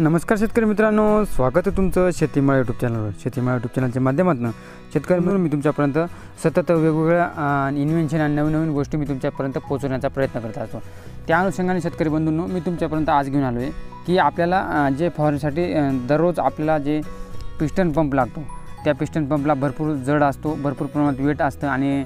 नमस्कार शेतकरी मित्रांनो, स्वागत आहे तुमचं शेतीमाळ यूट्यूब चॅनलवर। शेतीमाळ यूट्यूब चॅनलच्या माध्यमातून शेतकरी म्हणून मी तुमच्यापर्यंत सतत वेगवेगळ्या इन्व्हेन्शन आणि नवीन गोष्टी मी तुमच्यापर्यंत पोहोचवण्याचा प्रयत्न करत असतो। त्या अनुषंगाने शेतकरी बंधूंनो, मी तुमच्यापर्यंत आज घेऊन आलो आहे की आपल्याला जे फवारणीसाठी दररोज आपल्याला जे पिस्टन पंप लागतो, त्या पिस्टन पंपला भरपूर जड असतो, भरपूर प्रमाणात वेट असतं आणि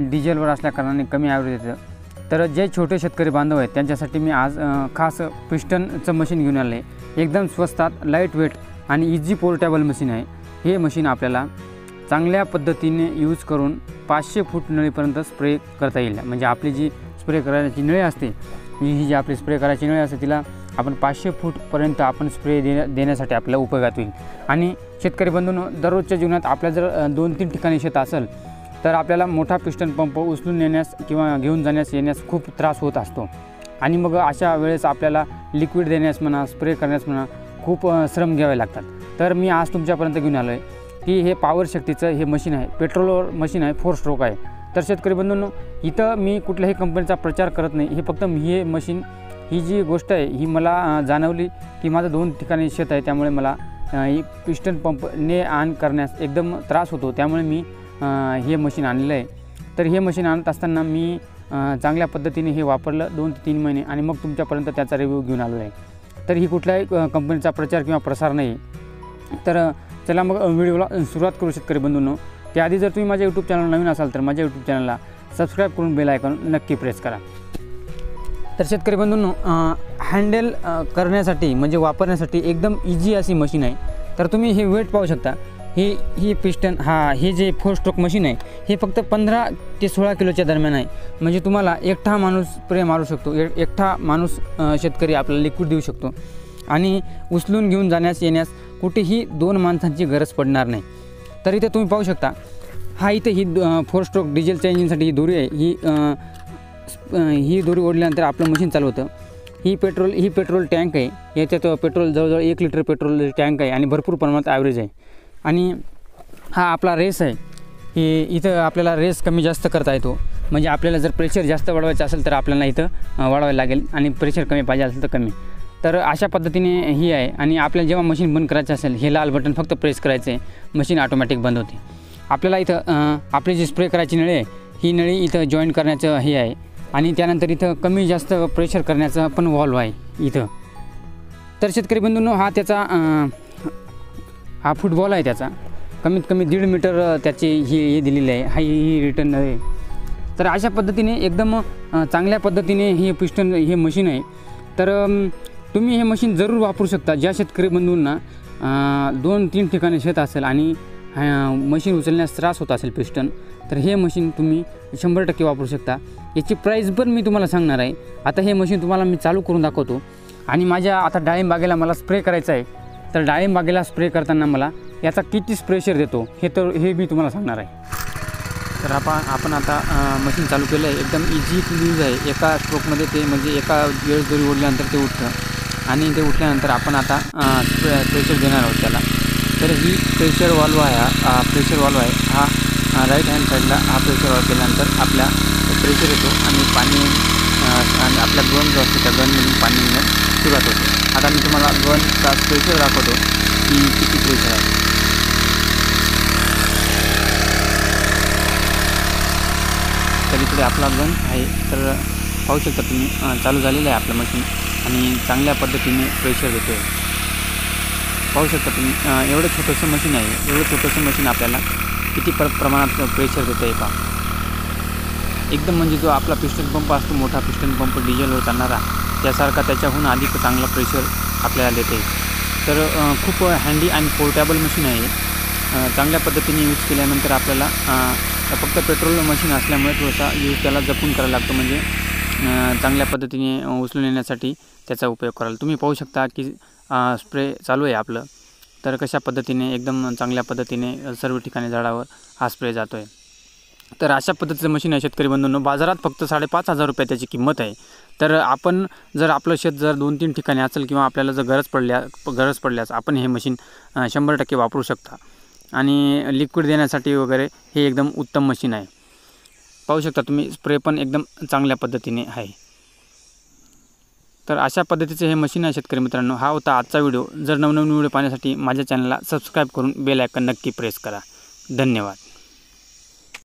डिझेलवर असल्याकारणाने कमी ॲव्हरेज येतं। तर जे छोटे शेतकरी बांधव आहेत त्यांच्यासाठी मी आज खास पिस्टनचं मशीन घेऊन आलं आहे। एकदम स्वस्तात, लाईट वेट आणि इझी पोर्टेबल मशीन आहे। हे मशीन आपल्याला चांगल्या पद्धतीने यूज करून 500 फूट नळीपर्यंत स्प्रे करता येईल। म्हणजे आपली जी स्प्रे करायची नळी असते, ही जी आपली स्प्रे करायची नळी असते, तिला आपण 500 फूटपर्यंत आपण स्प्रे देण्यासाठी आपल्याला उपयोगात होईल। आणि शेतकरी बंधूंनो, दररोजच्या जीवनात आपल्या जर 2-3 ठिकाणी शेत असेल तर आपल्याला मोठा पिस्टन पंप उचलून नेण्यास किंवा घेऊन जाण्यास येण्यास खूप त्रास होत असतो। आणि मग अशा वेळेस आपल्याला लिक्विड देण्यास म्हणा, स्प्रे करण्यास म्हणा, खूप श्रम घ्यावे लागतात। तर मी आज तुमच्यापर्यंत घेऊन आलो आहे की हे पॉवर शक्तीचं हे मशीन आहे, पेट्रोलवर मशीन आहे, 4 स्ट्रोक आहे। तर शेतकरी बंधूंनो, इथं मी कुठल्याही कंपनीचा प्रचार करत नाही, हे फक्त हे मशीन, ही जी गोष्ट आहे ही मला जाणवली की माझं 2 ठिकाणी शेत आहे, त्यामुळे मला ही पिस्टन पंप ने आण करण्यास एकदम त्रास होतो, त्यामुळे मी हे मशीन आणलेलं आहे। तर हे मशीन आणत असताना मी चांगल्या पद्धतीने हे वापरलं 2 ते 3 महिने आणि मग तुमच्यापर्यंत त्याचा रिव्ह्यू घेऊन आलो आहे। तर ही कुठल्याही कंपनीचा प्रचार किंवा प्रसार नाही। तर चला मग व्हिडिओला सुरुवात करू शेतकरी बंधूंनो। त्याआधी जर तुम्ही माझ्या यूट्यूब चॅनल नवीन असाल तर माझ्या यूट्यूब चॅनलला सबस्क्राईब करून बेल आयकॉन नक्की प्रेस करा। तर शेतकरी बंधूंनो, हँडल करण्यासाठी म्हणजे वापरण्यासाठी एकदम इझी अशी मशीन आहे। तर तुम्ही हे वेट पाहू शकता। ही पिस्टन हे जे 4 स्ट्रोक मशीन आहे, हे फक्त 15 ते 16 किलोच्या दरम्यान आहे। म्हणजे तुम्हाला एकटा माणूस स्प्रे मारू शकतो, एकटा माणूस शेतकरी आपल्याला लिक्विड देऊ शकतो आणि उचलून घेऊन जाण्यास येण्यास कुठेही 2 माणसांची गरज पडणार नाही। तर इथे तुम्ही पाहू शकता, इथे ही 4 स्ट्रोक डिझेलच्या इंजिनसाठी ही दोरी आहे। ही दोरी ओढल्यानंतर आपलं मशीन चालू होतं। ही पेट्रोल टँक आहे, याच्यात पेट्रोल जवळजवळ 1 लिटर पेट्रोल टँक आहे आणि भरपूर प्रमाणात ॲव्हरेज आहे। आणि आपला रेस आहे, हे इथं आपल्याला रेस कमी जास्त करता येतो। म्हणजे आपल्याला जर प्रेशर जास्त वाढवायचं असेल तर आपल्याला इथं वाढवायला लागेल आणि प्रेशर कमी पाहिजे असेल तर कमी। तर अशा पद्धतीने ही आहे। आणि आपल्याला जेव्हा मशीन बंद करायचं असेल, हे लाल बटन फक्त प्रेस करायचं आहे, मशीन ऑटोमॅटिक बंद होते। आपल्याला इथं आपली जी स्प्रे करायची नळी आहे, ही नळी इथं जॉईन करण्याचं हे आहे आणि त्यानंतर इथं कमी जास्त प्रेशर करण्याचं पण वॉल्व आहे इथं। तर शेतकरी बंधूंनो, त्याचा फुटबॉल आहे, त्याचा कमीत कमी 1.5 मीटर त्याची हे दिलेली आहे, ही रिटर्न आहे। तर अशा पद्धतीने एकदम चांगल्या पद्धतीने हे मशीन आहे। तर तुम्ही हे मशीन जरूर वापरू शकता। ज्या शेतकरी बंधूंना 2-3 ठिकाणी शेत असेल आणि मशीन उचलण्यास त्रास होत असेल पिस्टन, तर हे मशीन तुम्ही 100% वापरू शकता। याची प्राईस पण मी तुम्हाला सांगणार आहे। आता हे मशीन तुम्हाला मी चालू करून दाखवतो। आणि माझ्या आता डाळिंब बागेला मला स्प्रे करायचा आहे, तर डाळिंब बागेला स्प्रे करताना मला याचा किती प्रेशर देतो हे मी तुम्हाला सांगणार आहे। तर आपण आता मशीन चालू केलं आहे, एकदम इझी टू यूज आहे। एका स्ट्रोकमध्ये ते म्हणजे एका वेळेस दोरी ओढल्यानंतर ते उठतं आणि ते उठल्यानंतर आपण आता प्रेशर देणार आहोत त्याला। तर ही प्रेशर वॉल्व आहे, हा राईट हँड साईडला प्रेशर वॉल्व केल्यानंतर आपल्या प्रेशर येतो आणि पाणी आणि आपल्या गन जो असतो त्या गनमधून पाणी निघण्यास सुरुवात होते। आता मी तुम्हाला गनचा प्रेशर दाखवतो की किती प्रेशर आहे। तर इकडे आपला गन आहे, तर पाहू शकता तुम्ही, चालू झालेलं आहे आपलं मशीन आणि चांगल्या पद्धतीने प्रेशर देतो आहे। पाहू शकता तुम्ही, एवढं छोटंसं मशीन आहे, एवढं छोटंसं मशीन आपल्याला किती प्रमाणात प्रेशर देतं आहे पहा। एकदम म्हणजे जो आपला पिस्टन पंप असतो, मोठा पिस्टन पंप डिझेलवर चालणारा, त्यासारखा त्याच्याहून अधिक चांगला प्रेशर आपल्याला देते। तर खूप हँडी आणि पोर्टेबल मशीन आहे। चांगल्या पद्धतीने यूज केल्यानंतर आपल्याला फक्त पेट्रोल मशीन असल्यामुळे थोडासा यूज त्याला जपून करायला लागतो, म्हणजे चांगल्या पद्धतीने उचलून येण्यासाठी त्याचा उपयोग कराल। तुम्ही पाहू शकता की स्प्रे चालू आहे आपलं, तर कशा पद्धतीने एकदम चांगल्या पद्धतीने सर्व ठिकाणी झाडावर हा स्प्रे जातो आहे। तर अशा पद्धतीचं मशीन आहे शेतकरी बंधूंनो। बाजारात फक्त 5,500 रुपये त्याची किंमत आहे। तर आपण जर आपलं शेत जर 2-3 ठिकाणी असेल किंवा आपल्याला जर गरज पडल्यास आपण हे मशीन 100% वापरू शकता। आणि लिक्विड देण्यासाठी वगैरे हे एकदम उत्तम मशीन आहे। पाहू शकता तुम्ही, स्प्रे पण एकदम चांगल्या पद्धतीने आहे। तर अशा पद्धतीचे हे मशीन आहे शेतकरी मित्रांनो. हा होता आजचा व्हिडिओ. जर नवनवीन व्हिडिओ पाहण्यासाठी माझ्या चॅनलला सबस्क्राईब करून बेल आयकॉन नक्की प्रेस करा. धन्यवाद.